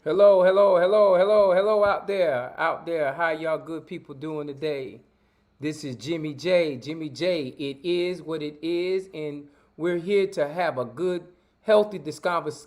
Hello, hello, hello, hello, hello out there, out there. How y'all good people doing today? This is Jimmy J. Jimmy J. It is what it is, and we're here to have a good, healthy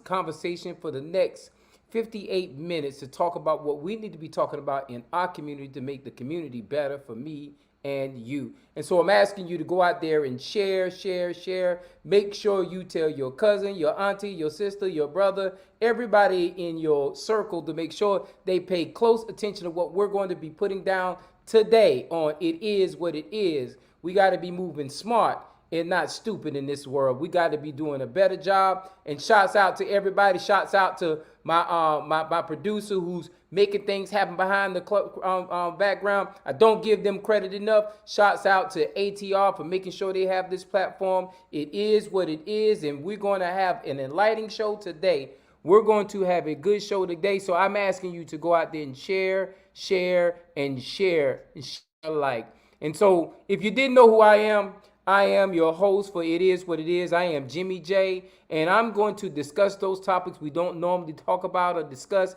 conversation for the next 58 minutes to talk about what we need to be talking about in our community to make the community better for me and you. And so I'm asking you to go out there and share, share, share. Make sure you tell your cousin, your auntie, your sister, your brother, everybody in your circle to make sure they pay close attention to what we're going to be putting down today on It Is What It Is. We got to be moving smart and not stupid in this world. We got to be doing a better job. And shouts out to everybody. Shouts out to my producer who's making things happen behind the background. I don't give them credit enough. Shouts out to ATR for making sure they have this platform. It is what it is, and we're going to have an enlightening show today. We're going to have a good show today, so I'm asking you to go out there and share, share, and share, and share alike. And so, if you didn't know who I am your host for It Is What It Is. I am Jimmy J, and I'm going to discuss those topics we don't normally talk about or discuss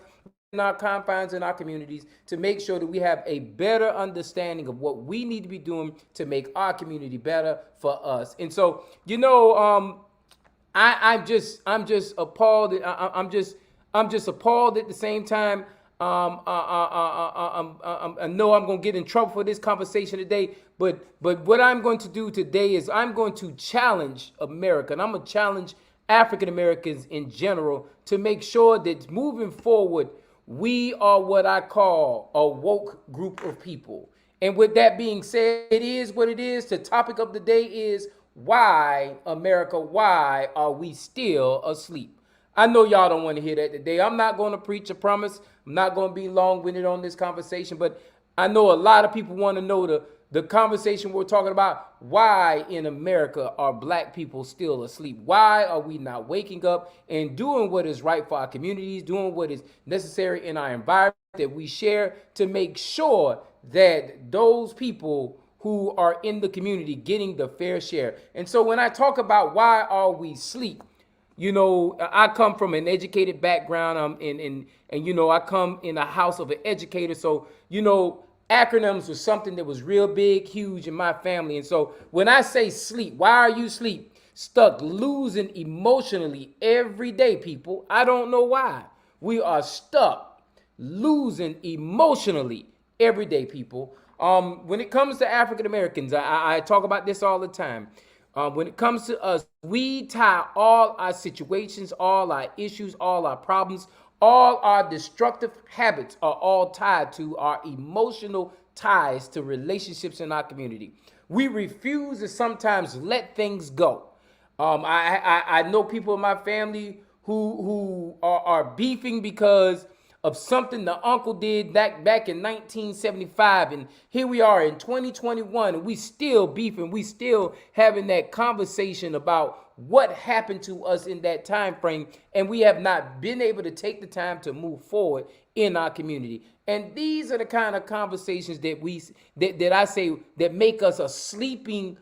in our confines in our communities to make sure that we have a better understanding of what we need to be doing to make our community better for us. And so, I'm just appalled. I'm just appalled at the same time. I know I'm going to get in trouble for this conversation today, but what I'm going to do today is I'm going to challenge America, and I'm going to challenge African Americans in general to make sure that moving forward, we are what I call a woke group of people. And with that being said, it is what it is. The topic of the day is why, America, why are we still asleep? I know y'all don't want to hear that today. I'm not going to preach a promise. I'm not going to be long winded on this conversation, but I know a lot of people want to know the conversation we're talking about. Why in America are black people still asleep? Why are we not waking up and doing what is right for our communities, doing what is necessary in our environment that we share to make sure that those people who are in the community getting the fair share? And so when I talk about why are we asleep, I come from an educated background. I come in a house of an educator. So, acronyms was something that was real big, huge in my family. And so when I say sleep, why are you sleep? Stuck losing emotionally every day, people. I don't know why. We are stuck losing emotionally every day, people. When it comes to African Americans, I talk about this all the time. When it comes to us, we tie all our situations, all our issues, all our problems, all our destructive habits are all tied to our emotional ties to relationships in our community. We refuse to sometimes let things go. I know people in my family who are beefing because of something the uncle did back in 1975, and here we are in 2021, and we still beefing, we still having that conversation about what happened to us in that time frame, and we have not been able to take the time to move forward in our community. And these are the kind of conversations that I say that make us a sleeping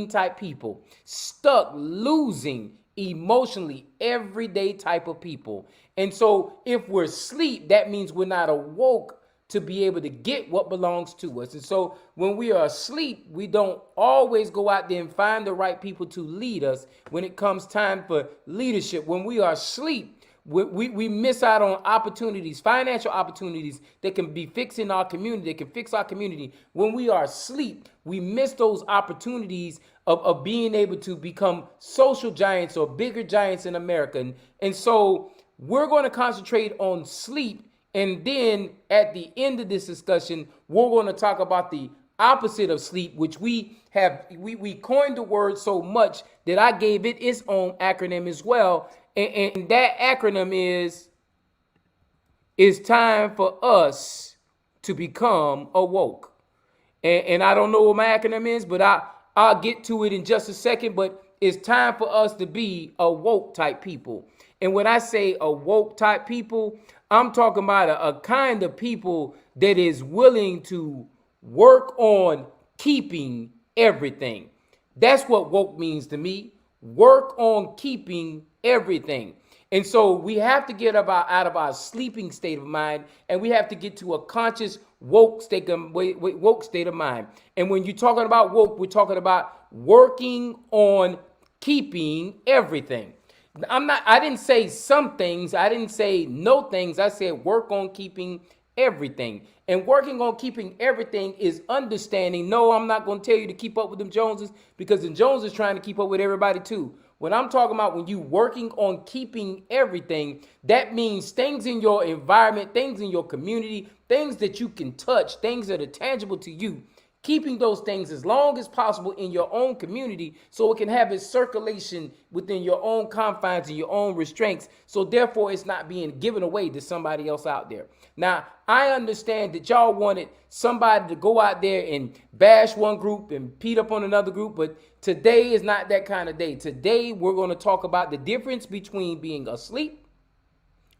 type people, stuck losing emotionally everyday type of people. And so if we're asleep, that means we're not awoke to be able to get what belongs to us. And so when we are asleep, we don't always go out there and find the right people to lead us when it comes time for leadership. When we are asleep, we miss out on opportunities, financial opportunities that can be fixing our community, that can fix our community. When we are asleep, we miss those opportunities of being able to become social giants or bigger giants in America. And so we're going to concentrate on sleep. And then at the end of this discussion, we're going to talk about the opposite of sleep, which we coined the word so much that I gave it its own acronym as well. And that acronym is it's time for us to become awoke. And I don't know what my acronym is, but I'll get to it in just a second. But it's time for us to be awoke type people. And when I say awoke type people, I'm talking about a kind of people that is willing to work on keeping everything. That's what woke means to me. Work on keeping everything. And so we have to get out of our sleeping state of mind, and we have to get to a conscious woke state of mind. And when you're talking about woke, we're talking about working on keeping everything. I didn't say some things, I didn't say no things. I said work on keeping everything. And working on keeping everything is understanding, no, I'm not going to tell you to keep up with them Joneses, because the Joneses trying to keep up with everybody too. When I'm talking about when you working on keeping everything, that means things in your environment, things in your community, things that you can touch, things that are tangible to you. Keeping those things as long as possible in your own community so it can have its circulation within your own confines and your own restraints. So therefore, it's not being given away to somebody else out there. Now, I understand that y'all wanted somebody to go out there and bash one group and beat up on another group, but today is not that kind of day. Today, we're going to talk about the difference between being asleep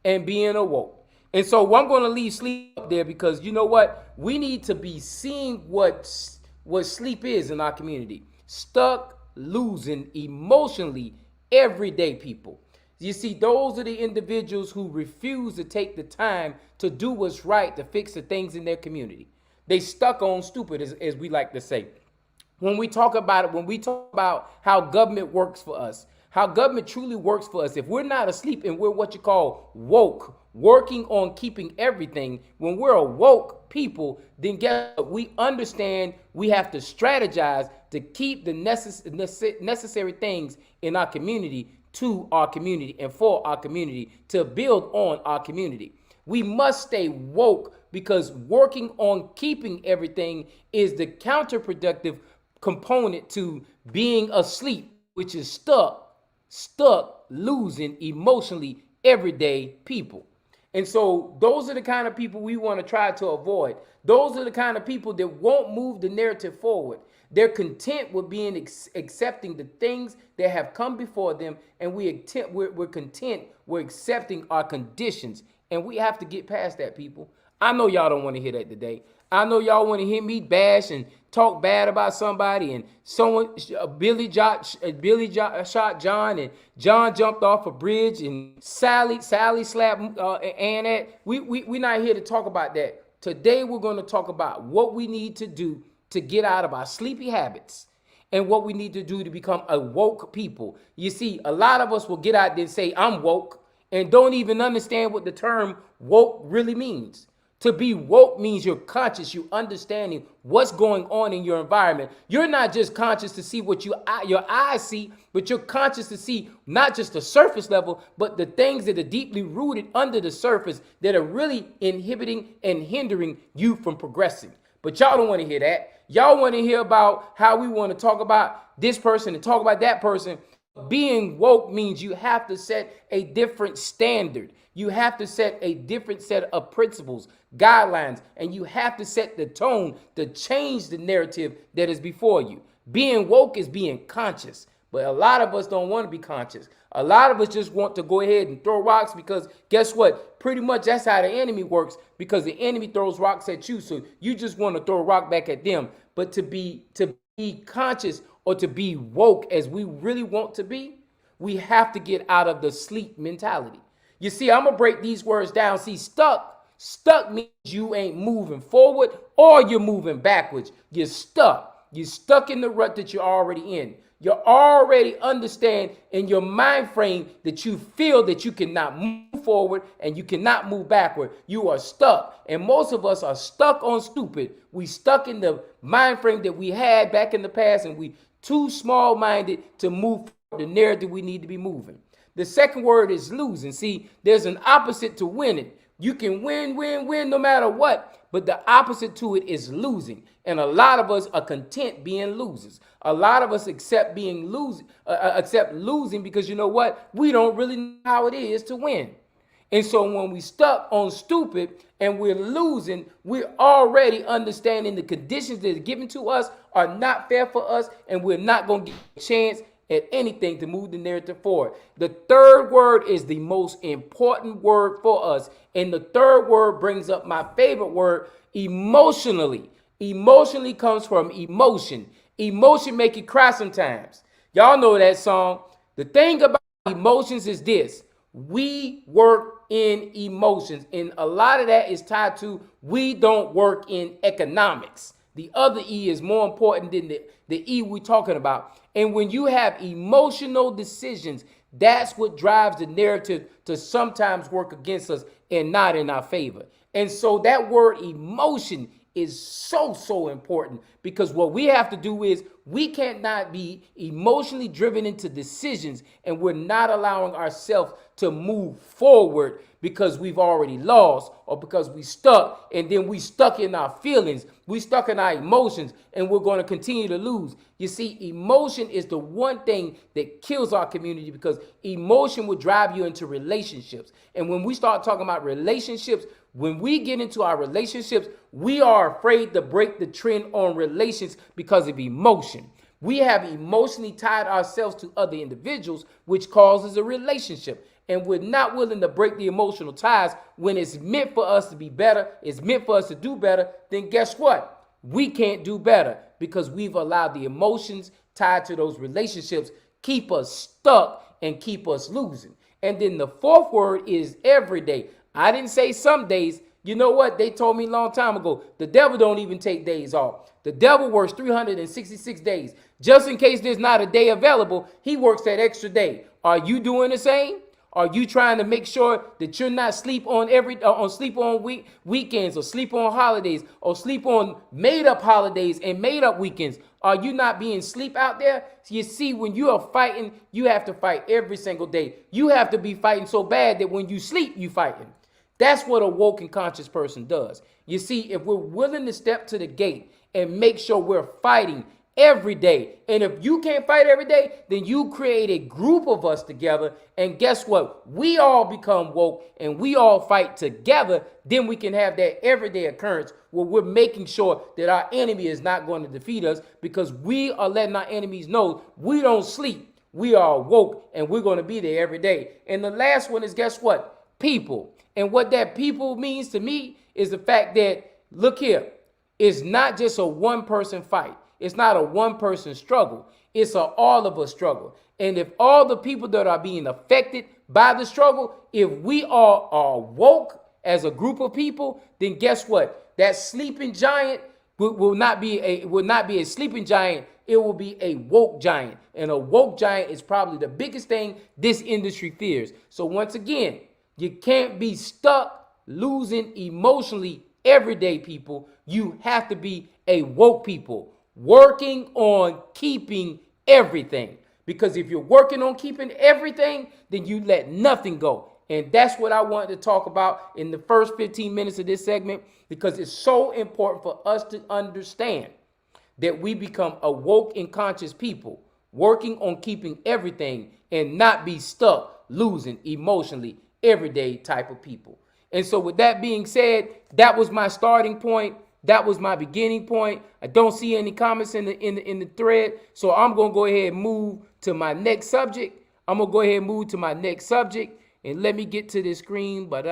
and being awoke. And so I'm going to leave sleep up there because you know what? We need to be seeing what sleep is in our community. Stuck, losing emotionally, everyday people. You see, those are the individuals who refuse to take the time to do what's right to fix the things in their community. They stuck on stupid, as we like to say. When we talk about it, when we talk about how government works for us, how government truly works for us, if we're not asleep and we're what you call woke, working on keeping everything, when we're a woke people, then guess what? We understand we have to strategize to keep the necessary things in our community to our community and for our community to build on our community. We must stay woke because working on keeping everything is the counterproductive component to being asleep, which is stuck, losing emotionally everyday people. And so those are the kind of people we want to try to avoid. Those are the kind of people that won't move the narrative forward. They're content with being accepting the things that have come before them, and we're content. We're accepting our conditions, and we have to get past that, people. I know y'all don't want to hear that today. I know y'all want to hear me bash and talk bad about somebody, and someone Billy shot John, and John jumped off a bridge, and Sally slapped Annette. We're not here to talk about that. Today we're going to talk about what we need to do to get out of our sleepy habits and what we need to do to become a woke people. You see, a lot of us will get out there and say, I'm woke, and don't even understand what the term woke really means. To be woke means you're conscious, you're understanding what's going on in your environment. You're not just conscious to see what your eyes see, but you're conscious to see not just the surface level, but the things that are deeply rooted under the surface that are really inhibiting and hindering you from progressing. But y'all don't want to hear that. Y'all want to hear about how we want to talk about this person and talk about that person. Being woke means you have to set a different standard. You have to set a different set of principles, guidelines, and you have to set the tone to change the narrative that is before you. Being woke is being conscious, but a lot of us don't want to be conscious. A lot of us just want to go ahead and throw rocks because guess what? Pretty much that's how the enemy works, because the enemy throws rocks at you, so you just want to throw a rock back at them. But to be conscious or to be woke as we really want to be, we have to get out of the sleep mentality. You see, I'm going to break these words down. See, stuck means you ain't moving forward or you're moving backwards. You're stuck. You're stuck in the rut that you're already in. You already understand in your mind frame that you feel that you cannot move forward and you cannot move backward. You are stuck. And most of us are stuck on stupid. We stuck in the mind frame that we had back in the past, and we too small-minded to move the narrative we need to be moving. The second word is losing. See, there's an opposite to winning. You can win no matter what, but the opposite to it is losing. And a lot of us are content being losers. A lot of us accept losing because you know what? We don't really know how it is to win. And so when we stuck on stupid and we're losing, we're already understanding the conditions that are given to us are not fair for us, and we're not going to get a chance at anything to move the narrative forward. The third word is the most important word for us. And the third word brings up my favorite word, emotionally. Emotionally comes from emotion. Emotion make you cry sometimes. Y'all know that song. The thing about emotions is this. We work in emotions, and a lot of that is tied to we don't work in economics. The other E is more important than the E we're talking about. And when you have emotional decisions, that's what drives the narrative to sometimes work against us and not in our favor. And so that word emotion is so important, because what we have to do is we can't not be emotionally driven into decisions, and we're not allowing ourselves to move forward because we've already lost, or because we stuck, and then we stuck in our feelings, we stuck in our emotions, and we're going to continue to lose. You see, emotion is the one thing that kills our community, because emotion will drive you into relationships. And when we start talking about relationships, when we get into our relationships, we are afraid to break the trend on relations because of emotion. We have emotionally tied ourselves to other individuals, which causes a relationship. And we're not willing to break the emotional ties when it's meant for us to be better, it's meant for us to do better. Then guess what? We can't do better because we've allowed the emotions tied to those relationships keep us stuck and keep us losing. And then the fourth word is every day. I didn't say some days. You know what? They told me a long time ago, the devil don't even take days off. The devil works 366 days. Just in case there's not a day available, he works that extra day. Are you doing the same? Are you trying to make sure that you're not sleep on weekends, or sleep on holidays, or sleep on made up holidays and made up weekends? Are you not being sleep out there? You see, when you are fighting, you have to fight every single day. You have to be fighting so bad that when you sleep, you fighting. That's what a woke and conscious person does. You see, if we're willing to step to the gate and make sure we're fighting every day, and if you can't fight every day, then you create a group of us together, and guess what? We all become woke and we all fight together. Then we can have that everyday occurrence where we're making sure that our enemy is not going to defeat us, because we are letting our enemies know we don't sleep. We are woke and we're going to be there every day. And the last one is, guess what? People. And what that people means to me is the fact that, look here, it's not just a one person fight. It's not a one person struggle. It's a all of us struggle. And if all the people that are being affected by the struggle, if we all are woke as a group of people, then guess what? That sleeping giant will not be a sleeping giant. It will be a woke giant. And a woke giant is probably the biggest thing this industry fears. So once again, you can't be stuck losing emotionally every day, people. You have to be a woke people, working on keeping everything. Because if you're working on keeping everything, then you let nothing go. And that's what I wanted to talk about in the first 15 minutes of this segment, because it's so important for us to understand that we become a woke and conscious people, working on keeping everything and not be stuck losing emotionally everyday type of people. And so with that being said, that was my starting point. That was my beginning point. I don't see any comments in the thread, so I'm going to go ahead and move to my next subject. And let me get to the screen. Let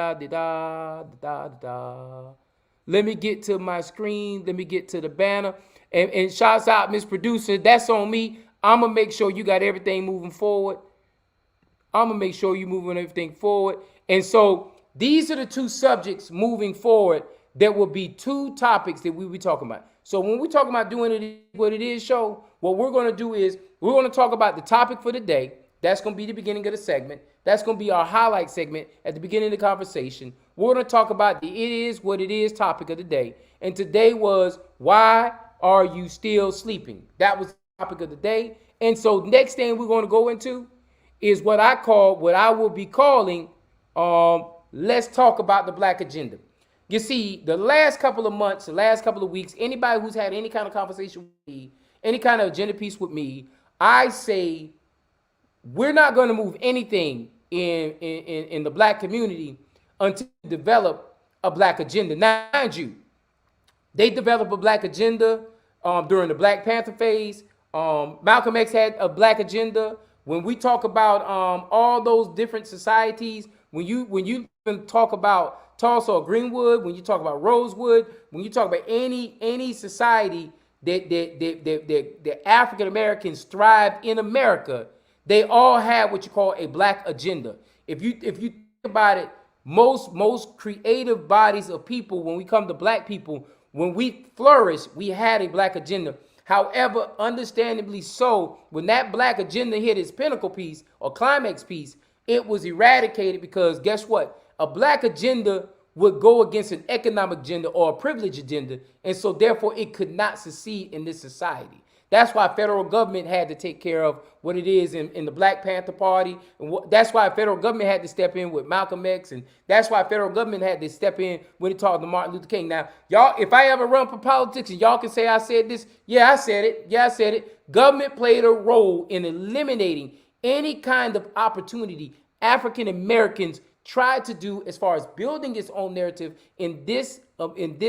me get to my screen. Let me get to the banner. And shouts out, Miss Producer. That's on me. I'm going to make sure you got everything moving forward. And so these are the two subjects moving forward that will be two topics that we will be talking about. So when we're talking about doing it what it is show, what we're going to do is we're going to talk about the topic for the day. That's going to be the beginning of the segment. That's going to be our highlight segment at the beginning of the conversation. We're going to talk about the it is what it is topic of the day. And today was, why are you still sleeping? That was the topic of the day. And so next thing we're going to go into is what I will be calling, let's talk about the black agenda. You see, the last couple of months, the last couple of weeks, anybody who's had any kind of conversation with me, any kind of agenda piece with me, I say we're not going to move anything in the black community until we develop a black agenda. Now, mind you, they developed a black agenda during the Black Panther phase. Malcolm X had a black agenda. When we talk about all those different societies, when you talk about Tulsa or Greenwood, when you talk about Rosewood, when you talk about any society that African Americans thrived in America, they all had what you call a black agenda. If you think about it, most creative bodies of people, when we come to black people, when we flourish, we had a black agenda. However, understandably so, when that black agenda hit its pinnacle piece or climax piece, it was eradicated because guess what? A black agenda would go against an economic agenda or a privilege agenda, and so therefore it could not succeed in this society. That's why federal government had to take care of what it is in the Black Panther Party. And that's why federal government had to step in with Malcolm X. And that's why federal government had to step in when it talked to Martin Luther King. Now, y'all, if I ever run for politics and y'all can say I said this, yeah, I said it. Yeah, I said it. Government played a role in eliminating any kind of opportunity African Americans tried to do as far as building its own narrative in this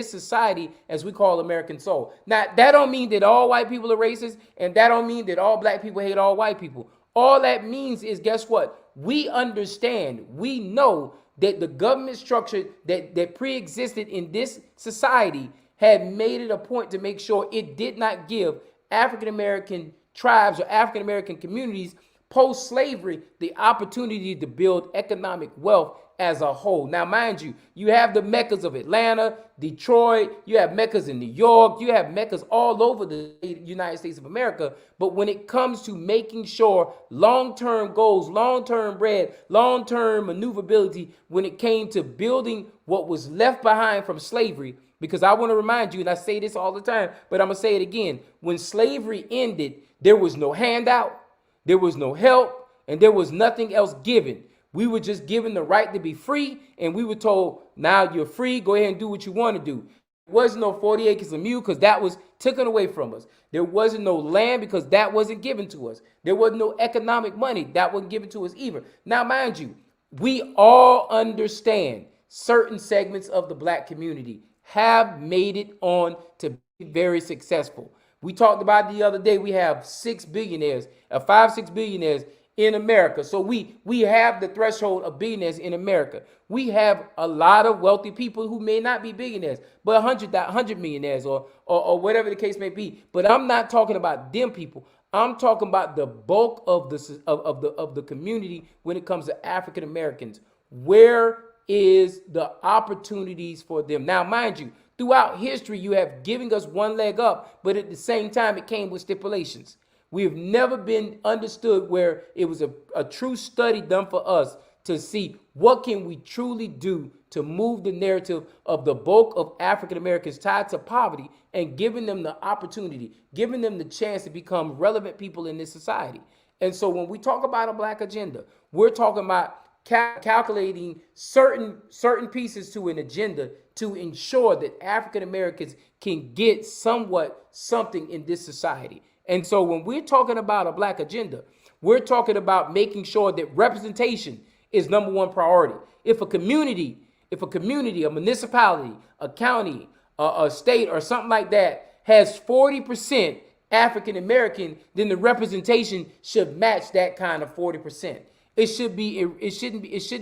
society as we call American soul. Now, that don't mean that all white people are racist, and that don't mean that all black people hate all white people. All that means is, guess what? We understand, we know that the government structure that pre-existed in this society had made it a point to make sure it did not give African American tribes or African American communities post-slavery the opportunity to build economic wealth as a whole. Now, mind you, you have the meccas of Atlanta, Detroit, you have meccas in New York, you have meccas all over the United States of America. But when it comes to making sure long-term goals, long-term bread, long-term maneuverability, when it came to building what was left behind from slavery, because I want to remind you, and I say this all the time, but I'm going to say it again. When slavery ended, there was no handout, there was no help, and there was nothing else given. We were just given the right to be free, and we were told, now you're free, go ahead and do what you want to do. There wasn't no 40 acres of mule because that was taken away from us. There wasn't no land because that wasn't given to us. There wasn't no economic money that wasn't given to us either. Now, mind you, we all understand certain segments of the black community have made it on to be very successful. We talked about the other day, we have 6 billionaires, 6 billionaires in America. So we have the threshold of billionaires in America. We have a lot of wealthy people who may not be billionaires, but 100 millionaires or whatever the case may be. But I'm not talking about them people. I'm talking about the bulk of the community when it comes to African Americans. Where is the opportunities for them? Now, mind you, throughout history, you have given us one leg up, but at the same time, it came with stipulations. We have never been understood where it was a true study done for us to see what can we truly do to move the narrative of the bulk of African Americans tied to poverty and giving them the opportunity, giving them the chance to become relevant people in this society. And so when we talk about a black agenda, we're talking about calculating certain pieces to an agenda to ensure that African Americans can get something in this society. And so when we're talking about a black agenda, we're talking about making sure that representation is number one priority. If a community, a municipality, a county, a state, or something like that has 40% African American, then the representation should match that kind of 40%. It shouldn't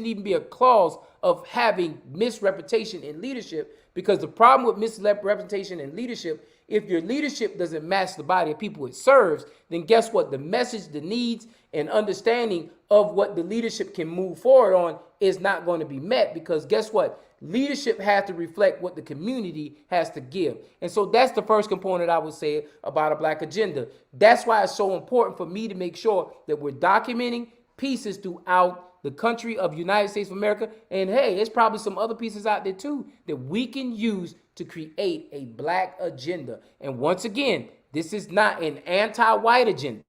even be a clause of having misrepresentation in leadership, because the problem with misrepresentation in leadership, if your leadership doesn't match the body of people it serves, then guess what? The message, the needs, and understanding of what the leadership can move forward on is not going to be met, because guess what? Leadership has to reflect what the community has to give. And so that's the first component I would say about a black agenda. That's why it's so important for me to make sure that we're documenting pieces throughout the country of United States of America. And hey, there's probably some other pieces out there too that we can use to create a black agenda. And once again, this is not an anti-white agenda.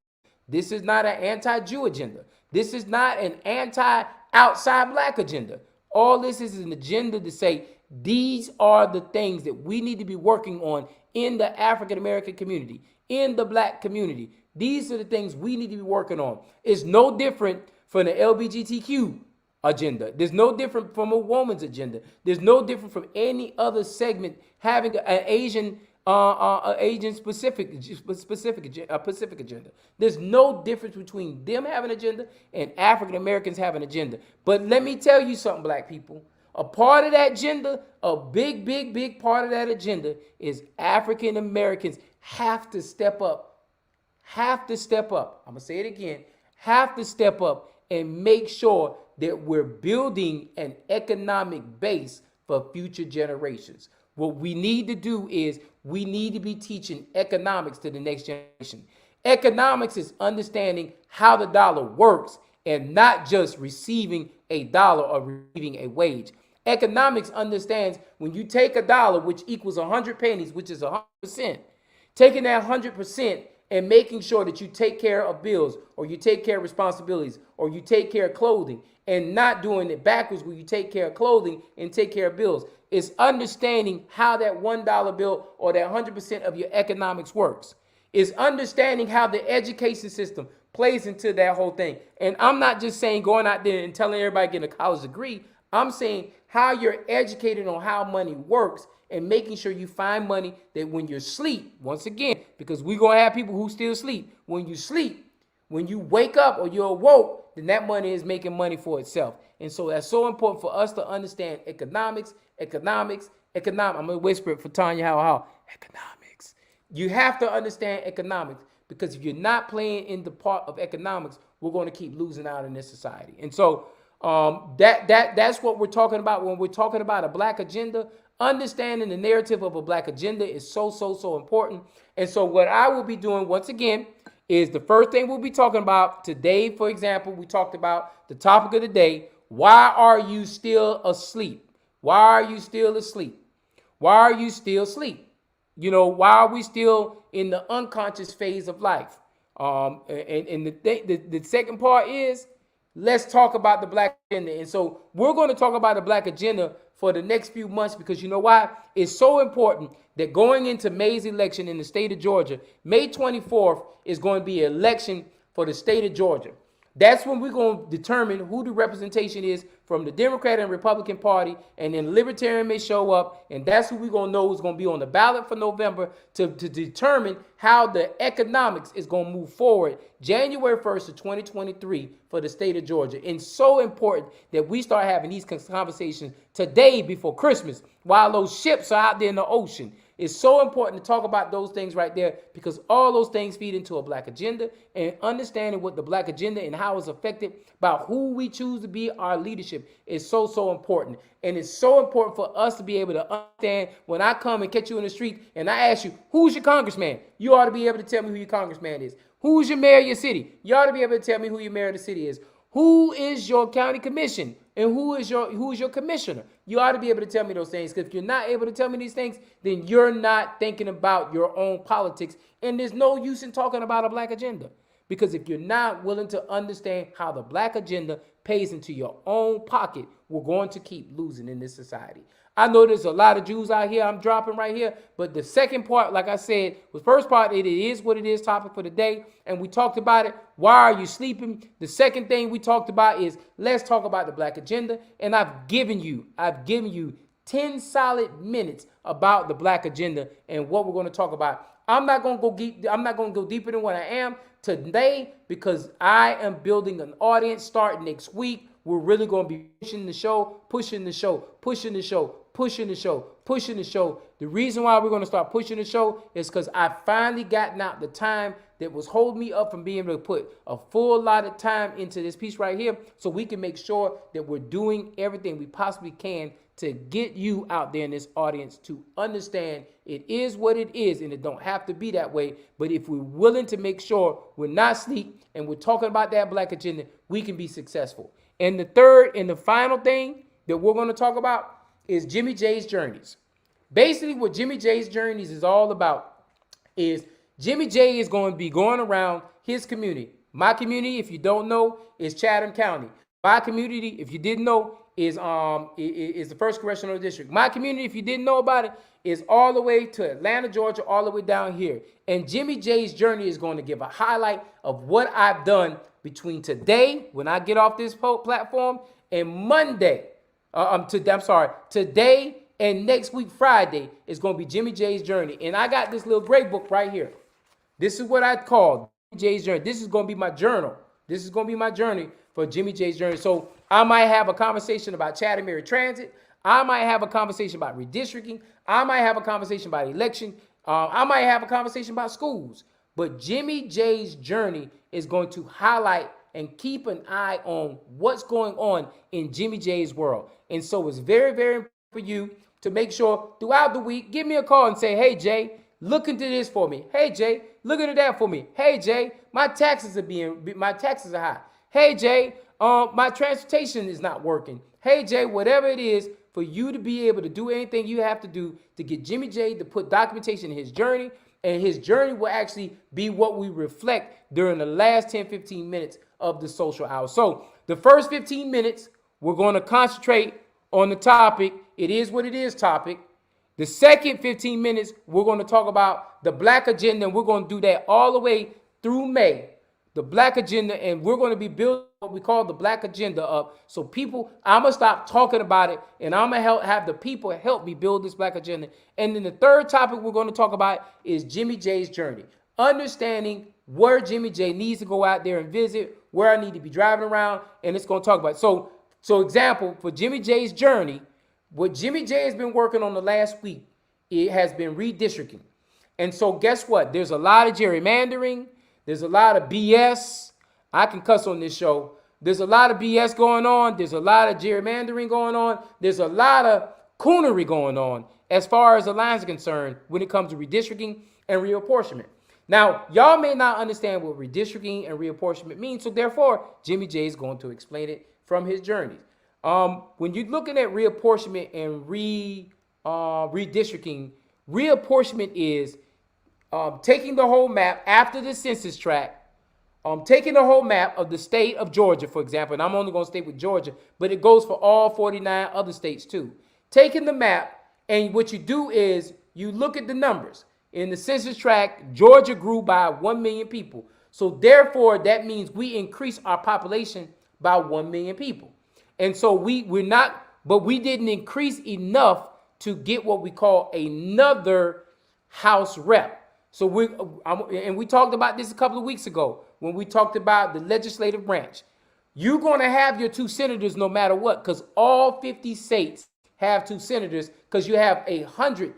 This is not an anti-Jew agenda. This is not an anti-outside black agenda. All this is an agenda to say these are the things that we need to be working on in the African American community, in the black community. These are the things we need to be working on. It's no different from the LGBTQ agenda. There's no different from a woman's agenda. There's no different from any other segment having an Asian Pacific agenda. There's no difference between them having an agenda and African Americans having an agenda. But let me tell you something, black people. A part of that agenda, a big part of that agenda is African Americans have to step up. I'm going to say it again. Have to step up and make sure that we're building an economic base for future generations. What we need to do is we need to be teaching economics to the next generation. Economics is understanding how the dollar works and not just receiving a dollar or receiving a wage. Economics understands when you take a dollar, which equals 100 pennies, which is 100%, taking that 100% and making sure that you take care of bills, or you take care of responsibilities, or you take care of clothing, and not doing it backwards where you take care of clothing and take care of bills. It's understanding how that $1 bill or that 100% of your economics works. It's understanding how the education system plays into that whole thing. And I'm not just saying going out there and telling everybody getting a college degree. I'm saying how you're educated on how money works and making sure you find money that when you're asleep, once again, because we're going to have people who still sleep. When you sleep, when you wake up or you're awoke, then that money is making money for itself. And so that's so important for us to understand economics. I'm going to whisper it for Tanya how. Economics. You have to understand economics, because if you're not playing in the part of economics, we're going to keep losing out in this society. And so that's what we're talking about when we're talking about a black agenda. Understanding the narrative of a black agenda is so important. And so what I will be doing once again is the first thing we'll be talking about today. For example, we talked about the topic of the day. Why are you still asleep? Why are you still asleep? Why are you still asleep? Why are we still in the unconscious phase of life? And the second part is, let's talk about the black agenda. And so we're going to talk about the black agenda for the next few months, because you know why? It's so important that going into May's election in the state of Georgia, May 24th is going to be an election for the state of Georgia. That's when we're going to determine who the representation is from the Democrat and Republican Party, and then Libertarian may show up, and that's who we're going to know who's going to be on the ballot for November to determine how the economics is going to move forward January 1st of 2023 for the state of Georgia. And so important that we start having these conversations today before Christmas while those ships are out there in the ocean. It's so important to talk about those things right there, because all those things feed into a black agenda, and understanding what the black agenda and how it's affected by who we choose to be our leadership is so important. And it's so important for us to be able to understand when I come and catch you in the street and I ask you, who's your congressman? You ought to be able to tell me who your congressman is. Who's your mayor of your city? You ought to be able to tell me who your mayor of the city is. Who is your county commission? And who is your commissioner? You ought to be able to tell me those things, because if you're not able to tell me these things, then you're not thinking about your own politics. And there's no use in talking about a black agenda, because if you're not willing to understand how the black agenda pays into your own pocket, we're going to keep losing in this society. I know there's a lot of Jews out here I'm dropping right here, but the second part, like I said, the first part, it is what it is topic for the day, and we talked about it. Why are you sleeping? The second thing we talked about is, let's talk about the black agenda, and I've given you 10 solid minutes about the black agenda and what we're going to talk about. I'm not going to go deeper than what I am today, because I am building an audience starting next week. We're really going to be pushing the show. The reason why we're going to start pushing the show is because I finally gotten out the time that was holding me up from being able to put a full lot of time into this piece right here, so we can make sure that we're doing everything we possibly can to get you out there in this audience to understand it is what it is, and it don't have to be that way. But if we're willing to make sure we're not asleep and we're talking about that black agenda, we can be successful. And the third and the final thing that we're going to talk about is Jimmy J's journeys. Basically, what Jimmy J's journeys is all about is Jimmy J is going to be going around his community. My community, if you don't know, is Chatham County. My community, if you didn't know, is the First Congressional District. My community, if you didn't know about it, is all the way to Atlanta, Georgia, all the way down here. And Jimmy J's journey is going to give a highlight of what I've done between today, when I get off this platform, and Monday. Today and next week, Friday, is going to be Jimmy J's journey. And I got this little great book right here. This is what I call Jimmy J's journey. This is going to be my journal. This is going to be my journey for Jimmy J's journey. So I might have a conversation about Chatham Area Transit. I might have a conversation about redistricting. I might have a conversation about election. I might have a conversation about schools. But Jimmy J's journey is going to highlight and keep an eye on what's going on in Jimmy J's world. And so it's very, very important for you to make sure throughout the week, give me a call and say, hey, Jay, look into this for me. Hey, Jay, look into that for me. Hey, Jay, my taxes are high. Hey, Jay, my transportation is not working. Hey, Jay, whatever it is, for you to be able to do anything you have to do to get Jimmy J to put documentation in his journey, and his journey will actually be what we reflect during the last 10, 15 minutes of the social hour. So the first 15 minutes, we're going to concentrate on the topic, it is what it is topic. The second 15 minutes, we're going to talk about the Black agenda, and we're going to do that all the way through May. The Black agenda, and we're going to be building what we call the Black agenda up. So people, I'm going to stop talking about it, and I'm going to have the people help me build this Black agenda. And then the third topic we're going to talk about is Jimmy J's journey. Understanding where Jimmy J needs to go out there and visit, where I need to be driving around, and it's going to talk about it. So example, for Jimmy J's journey, what Jimmy J has been working on the last week, it has been redistricting. And so guess what? There's a lot of gerrymandering. There's a lot of BS. I can cuss on this show. There's a lot of BS going on. There's a lot of gerrymandering going on. There's a lot of coonery going on as far as the lines are concerned when it comes to redistricting and reapportionment. Now, y'all may not understand what redistricting and reapportionment means, so therefore, Jimmy J is going to explain it from his journeys. When you're looking at reapportionment and redistricting, reapportionment is taking the whole map after the census tract, taking the whole map of the state of Georgia, for example, and I'm only going to stay with Georgia, but it goes for all 49 other states too. Taking the map, and what you do is you look at the numbers. In the census tract, Georgia grew by 1 million people. So therefore, that means we increase our population by 1 million people. And so we didn't increase enough to get what we call another House rep. So we talked about this a couple of weeks ago when we talked about the legislative branch. You're going to have your 2 senators no matter what, because all 50 states have 2 senators, because you have 100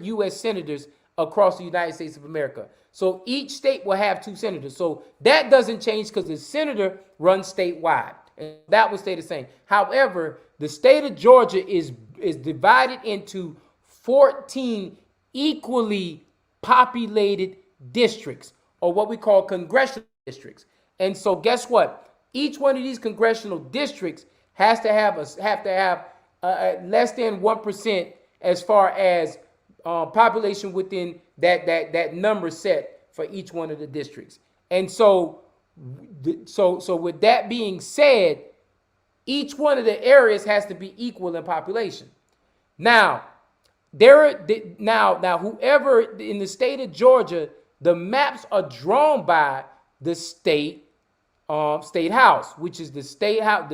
U.S. senators across the United States of America. So each state will have 2 senators. So that doesn't change because the senator runs statewide. And that will stay the same. However, the state of Georgia is divided into 14 equally populated districts, or what we call congressional districts. And so guess what? Each one of these congressional districts has to have less than 1% as far as population within that number set for each one of the districts. And so with that being said, each one of the areas has to be equal in population. Now, whoever in the state of Georgia, the maps are drawn by the state house, which is the state house,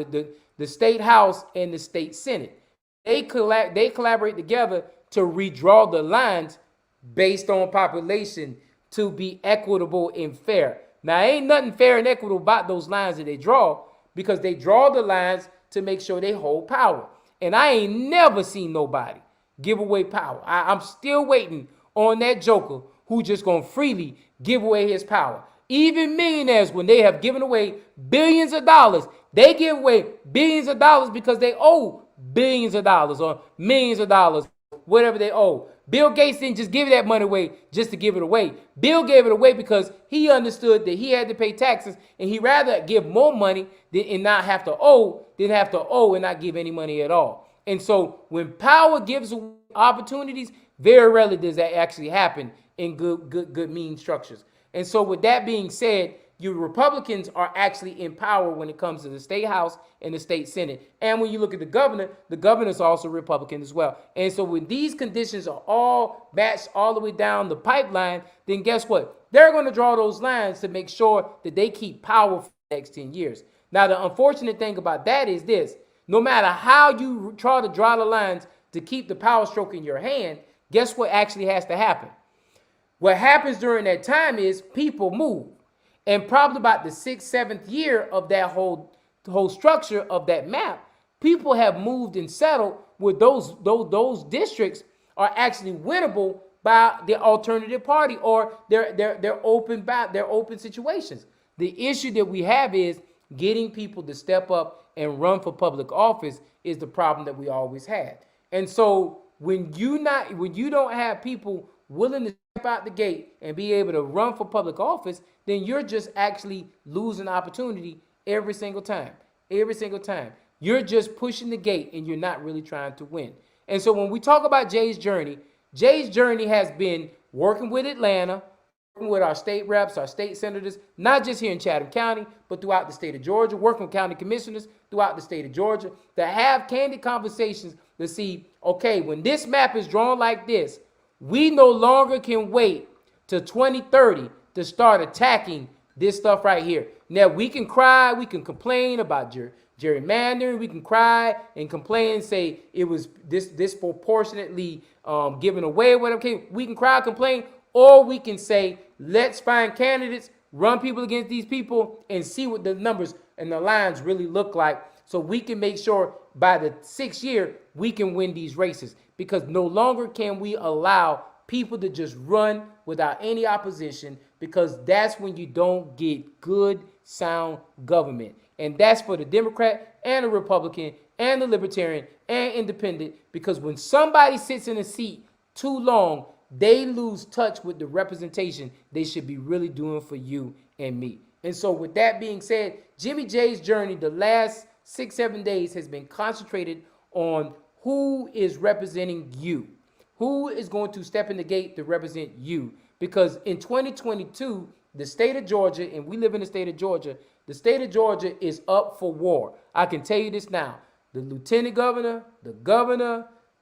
the state house and the state senate. They collaborate together to redraw the lines based on population to be equitable and fair. Now, ain't nothing fair and equitable about those lines that they draw, because they draw the lines to make sure they hold power. And I ain't never seen nobody give away power. I'm still waiting on that joker who just gonna freely give away his power. Even millionaires, when they have given away billions of dollars, they give away billions of dollars because they owe billions of dollars or millions of dollars, whatever they owe. Bill Gates didn't just give that money away just to give it away. Bill gave it away because he understood that he had to pay taxes, and he rather give more money and not have to owe than have to owe and not give any money at all. And so when power gives away opportunities, very rarely does that actually happen in good mean structures. And so with that being said, your Republicans are actually in power when it comes to the state house and the state senate. And when you look at the governor is also Republican as well. And so when these conditions are all matched all the way down the pipeline, then guess what? They're going to draw those lines to make sure that they keep power for the next 10 years. Now, the unfortunate thing about that is this: no matter how you try to draw the lines to keep the power stroke in your hand, guess what actually has to happen? What happens during that time is people move. And probably about the 6th, 7th year of that whole structure of that map, people have moved and settled with those districts are actually winnable by the alternative party or their open situations. The issue that we have is getting people to step up and run for public office is the problem that we always had. And so when you don't have people willing to step out the gate and be able to run for public office, then you're just actually losing opportunity every single time. Every single time. You're just pushing the gate and you're not really trying to win. And so when we talk about Jay's journey has been working with Atlanta, working with our state reps, our state senators, not just here in Chatham County, but throughout the state of Georgia, working with county commissioners throughout the state of Georgia to have candid conversations to see, okay, when this map is drawn like this, we no longer can wait till 2030 to start attacking this stuff right here. Now, we can cry, we can complain about gerrymandering, we can cry and complain and say it was disproportionately given away. Okay, we can cry, complain, or we can say, let's find candidates, run people against these people, and see what the numbers and the lines really look like so we can make sure by the 6th year we can win these races. Because no longer can we allow people to just run without any opposition, because that's when you don't get good, sound government. And that's for the Democrat and the Republican and the Libertarian and Independent, because when somebody sits in a seat too long, they lose touch with the representation they should be really doing for you and me. And so with that being said, Jimmy J's journey the last 6-7 days has been concentrated on who is representing you. Who is going to step in the gate to represent you? Because in 2022, the state of Georgia, and we live in the state of Georgia, the state of Georgia is up for war. I can tell you this now. The lieutenant governor,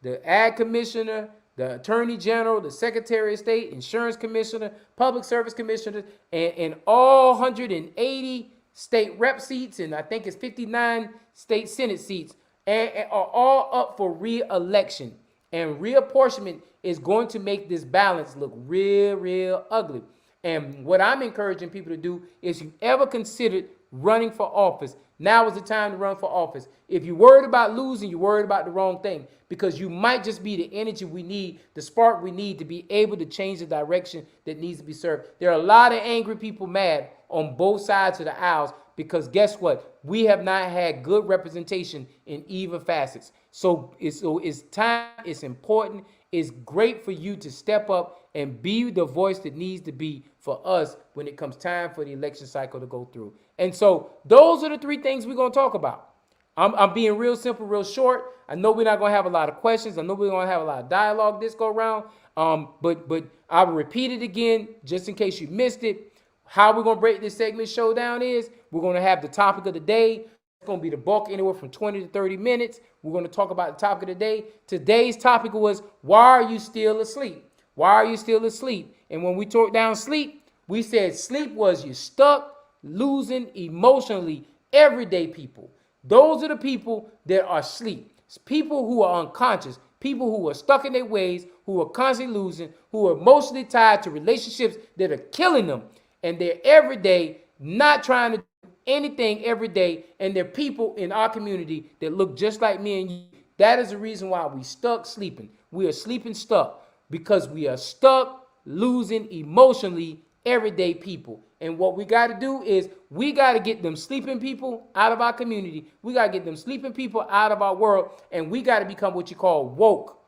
the ag commissioner, the attorney general, the secretary of state, insurance commissioner, public service commissioner, and all 180 state rep seats, and I think it's 59 state senate seats, and are all up for re-election. And reapportionment is going to make this balance look real ugly. And what I'm encouraging people to do is, if you ever considered running for office, now is the time to run for office. If you're worried about losing, you're worried about the wrong thing, because you might just be the energy we need, the spark we need to be able to change the direction that needs to be served. There are a lot of angry people mad on both sides of the aisles, because guess what? We have not had good representation in either facets. So it's time, it's important, it's great for you to step up and be the voice that needs to be for us when it comes time for the election cycle to go through. And so those are the 3 things we're going to talk about. I'm being real simple, real short. I know we're not going to have a lot of questions. I know we're going to have a lot of dialogue this go around. But I'll repeat it again just in case you missed it. How we're going to break this segment show down is we're going to have the topic of the day. It's going to be the bulk, anywhere from 20 to 30 minutes. We're going to talk about the topic of the day. Today's topic was, why are you still asleep? Why are you still asleep? And when we talked down sleep, we said sleep was you stuck, losing emotionally, everyday people. Those are the people that are asleep. It's people who are unconscious, people who are stuck in their ways, who are constantly losing, who are emotionally tied to relationships that are killing them. And they're every day not trying to do anything every day. And they're people in our community that look just like me and you. That is the reason why we stuck sleeping. We are sleeping stuck because we are stuck losing emotionally everyday people. And what we got to do is we got to get them sleeping people out of our community. We got to get them sleeping people out of our world. And we got to become what you call woke.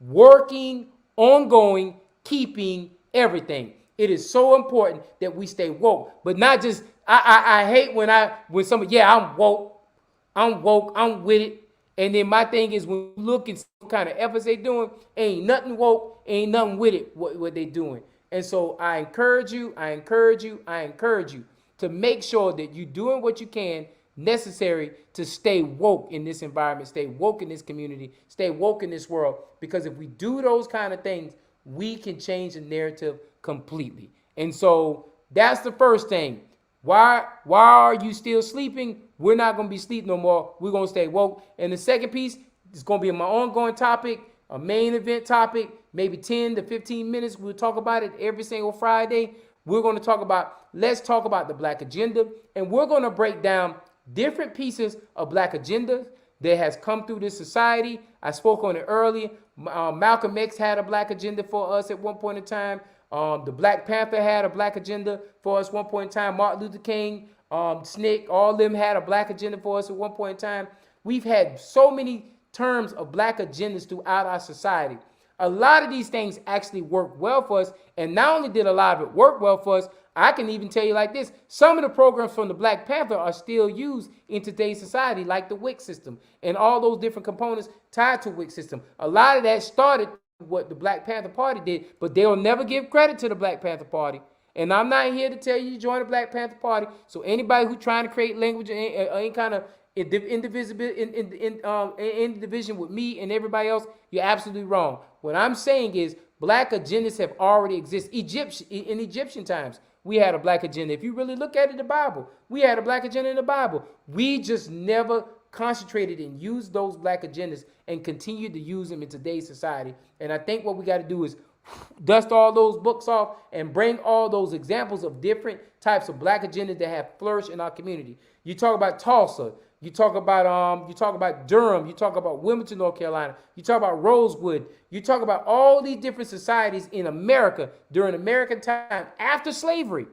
Working, ongoing, keeping everything. It is so important that we stay woke. But not just, I hate when somebody, I'm woke, I'm with it. And then my thing is, when you look at some kind of efforts they doing, ain't nothing woke, ain't nothing with it, what they doing. And so I encourage you to make sure that you're doing what you can necessary to stay woke in this environment, stay woke in this community, stay woke in this world. Because if we do those kind of things, we can change the narrative completely. And so that's the first thing. Why are you still sleeping? We're not going to be asleep no more. We're going to stay woke. And the second piece is going to be my ongoing topic, a main event topic, maybe 10 to 15 minutes. We'll talk about it every single Friday. We're going to talk about, let's talk about the Black agenda. And we're going to break down different pieces of Black agenda that has come through this society. I spoke on it earlier. Malcolm X had a Black agenda for us at one point in time. The Black Panther had a black agenda for us at one point in time. Martin Luther King, SNCC, all of them had a black agenda for us at one point in time. We've had so many terms of black agendas throughout our society. A lot of these things actually work well for us. And not only did a lot of it work well for us, I can even tell you like this. Some of the programs from the Black Panther are still used in today's society, like the WIC system and all those different components tied to WIC system. A lot of that started what the Black Panther Party did, but they'll never give credit to the Black Panther Party. And I'm not here to tell you to join the Black Panther Party. So anybody who's trying to create language or any kind of in division with me and everybody else, you're absolutely wrong. What I'm saying is black agendas have already existed. In Egyptian times, we had a black agenda. If you really look at it in the Bible, we had a black agenda in the Bible. We just never concentrated and used those black agendas and continued to use them in today's society. And I think what we got to do is dust all those books off and bring all those examples of different types of black agendas that have flourished in our community. You talk about Tulsa, you talk about Durham, you talk about Wilmington, North Carolina, you talk about Rosewood, you talk about all these different societies in America during American time after slavery.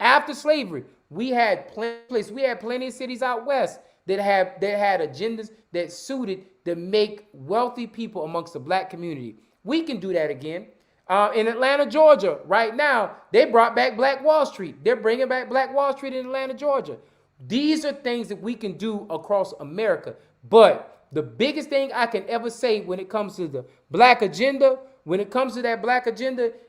After slavery, we had plenty of cities out west that had agendas that suited to make wealthy people amongst the black community. We can do that again. In Atlanta, Georgia, right now, they brought back Black Wall Street. They're bringing back Black Wall Street in Atlanta, Georgia. These are things that we can do across America. But the biggest thing I can ever say when it comes to the black agenda,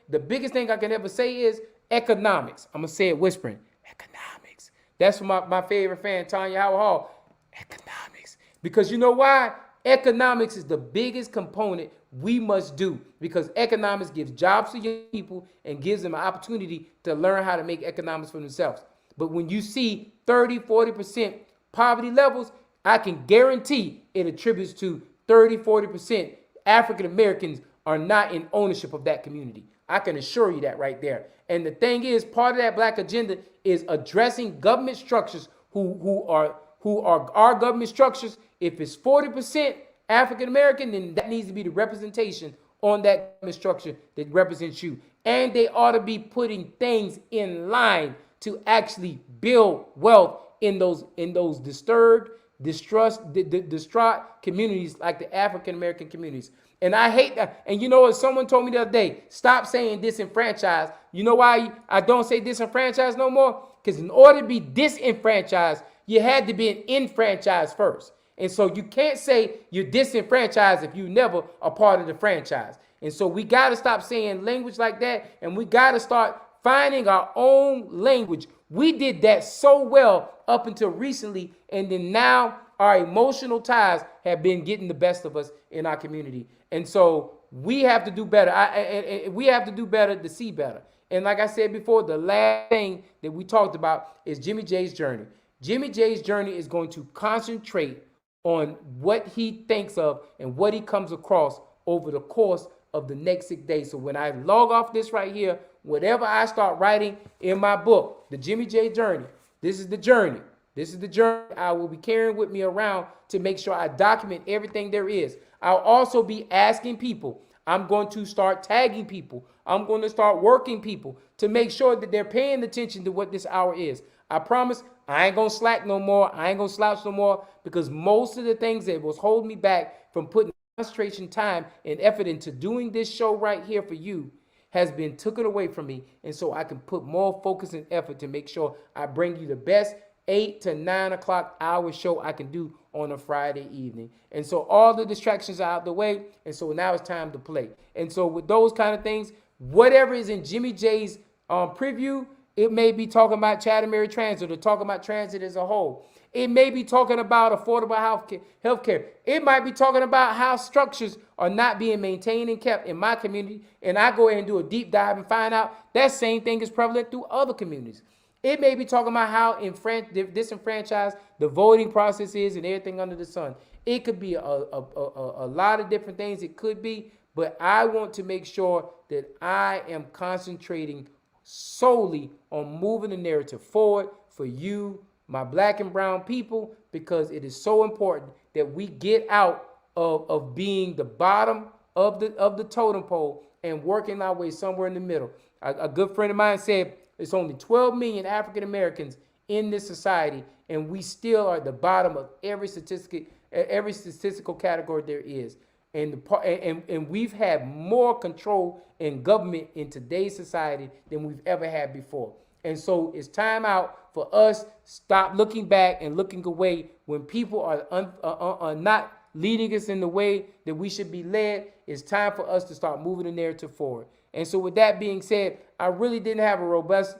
the biggest thing I can ever say is economics. I'm going to say it whispering. Economics. That's from my favorite fan, Tanya Howard Hall. Economics. Because you know why? Economics is the biggest component we must do, because economics gives jobs to young people and gives them an opportunity to learn how to make economics for themselves. But when you see 30, 40% poverty levels, I can guarantee it attributes to 30, 40% African Americans are not in ownership of that community. I can assure you that right there. And the thing is, part of that black agenda is addressing government structures who are our government structures. If it's 40% African American, then that needs to be the representation on that government structure that represents you. And they ought to be putting things in line to actually build wealth in those disturbed, distraught communities like the African American communities. And I hate that. And you know what? Someone told me the other day, stop saying disenfranchised. You know why I don't say disenfranchised no more? Because in order to be disenfranchised, you had to be enfranchised first. And so you can't say you're disenfranchised if you never are part of the franchise. And so we got to stop saying language like that, and we got to start finding our own language. We did that so well up until recently, and then now our emotional ties have been getting the best of us in our community. And so we have to do better. We have to do better to see better. And like I said before, the last thing that we talked about is Jimmy J's journey. Jimmy J's journey is going to concentrate on what he thinks of and what he comes across over the course of the next 6 days. So when I log off this right here, whatever I start writing in my book, the Jimmy J Journey, this is the journey. This is the journey I will be carrying with me around to make sure I document everything there is. I'll also be asking people. I'm going to start tagging people. I'm going to start working people to make sure that they're paying attention to what this hour is. I promise I ain't going to slack no more. I ain't going to slouch no more, because most of the things that was holding me back from putting concentration, time, and effort into doing this show right here for you has been taken away from me. And so I can put more focus and effort to make sure I bring you the best 8 to 9 o'clock hour show I can do on a Friday evening. And so all the distractions are out the way. And so now it's time to play. And so with those kind of things, whatever is in Jimmy J's preview, it may be talking about Chatham Area Transit or talking about transit as a whole. It may be talking about affordable health care. It might be talking about how structures are not being maintained and kept in my community. And I go ahead and do a deep dive and find out that same thing is prevalent through other communities. It may be talking about how disenfranchised the voting process is and everything under the sun. It could be a lot of different things. It could be, but I want to make sure that I am concentrating solely on moving the narrative forward for you, my black and brown people, because it is so important that we get out of being the bottom of the totem pole and working our way somewhere in the middle. A good friend of mine said it's only 12 million African Americans in this society, and we still are at the bottom of every statistical category there is. And we've had more control in government in today's society than we've ever had before. And so it's time out for us stop looking back and looking away when people are not leading us in the way that we should be led. It's time for us to start moving the narrative forward. And so with that being said, I really didn't have a robust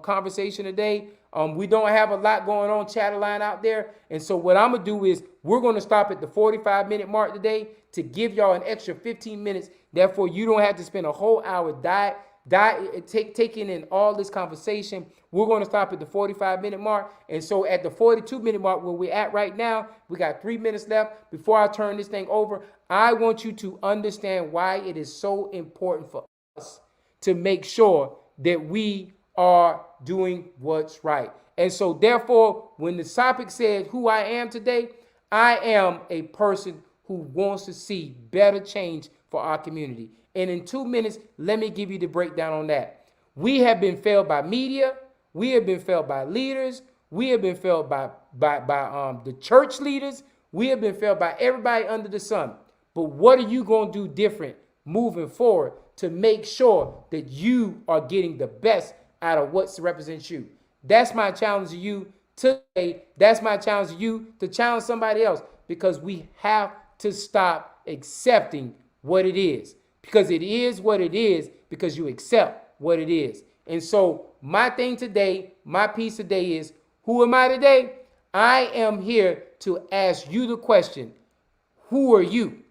conversation today. We don't have a lot going on Chatterline out there. And so what I'm going to do is we're going to stop at the 45-minute mark today to give y'all an extra 15 minutes. Therefore, you don't have to spend a whole hour taking in all this conversation. We're going to stop at the 45-minute mark. And so at the 42-minute mark where we're at right now, we got 3 minutes left. Before I turn this thing over, I want you to understand why it is so important for us to make sure that we are doing what's right. And so therefore, when the topic said who I am today, I am a person who wants to see better change for our community. And in 2 minutes, let me give you the breakdown on that. We have been failed by media. We have been failed by leaders. We have been failed by the church leaders. We have been failed by everybody under the sun. But what are you going to do different moving forward to make sure that you are getting the best out of what represents you? That's my challenge to you today. That's my challenge to you to challenge somebody else, because we have to stop accepting what it is. Because it is what it is, because you accept what it is. And so my thing today, my piece today is, who am I today? I am here to ask you the question, who are you?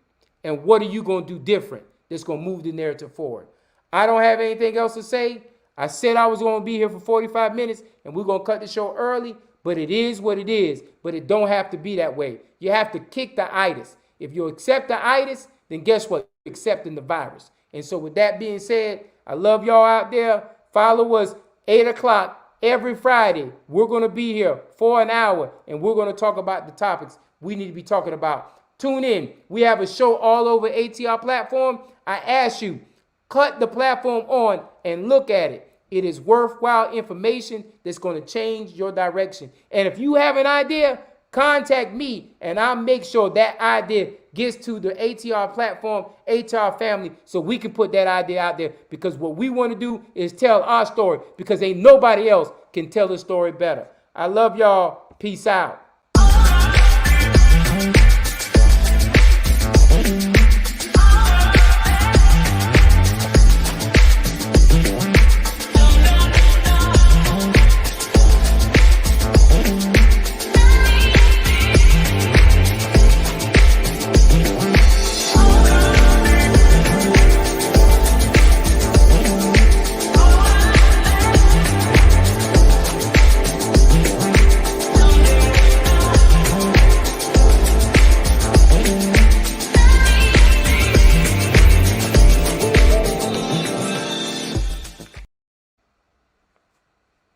And what are you going to do different that's going to move the narrative forward? I don't have anything else to say. I said I was going to be here for 45 minutes, and we're going to cut the show early, but it is what it is. But it don't have to be that way. You have to kick the itis. If you accept the itis, then guess what? You're accepting the virus. And so with that being said, I love y'all out there. Follow us 8 o'clock every Friday. We're going to be here for an hour, and we're going to talk about the topics we need to be talking about. Tune in. We have a show all over ATR platform. I ask you, cut the platform on and look at it. It is worthwhile information that's going to change your direction. And if you have an idea, contact me, and I'll make sure that idea gets to the ATR platform, ATR family, so we can put that idea out there. Because what we want to do is tell our story, because ain't nobody else can tell the story better. I love y'all. Peace out.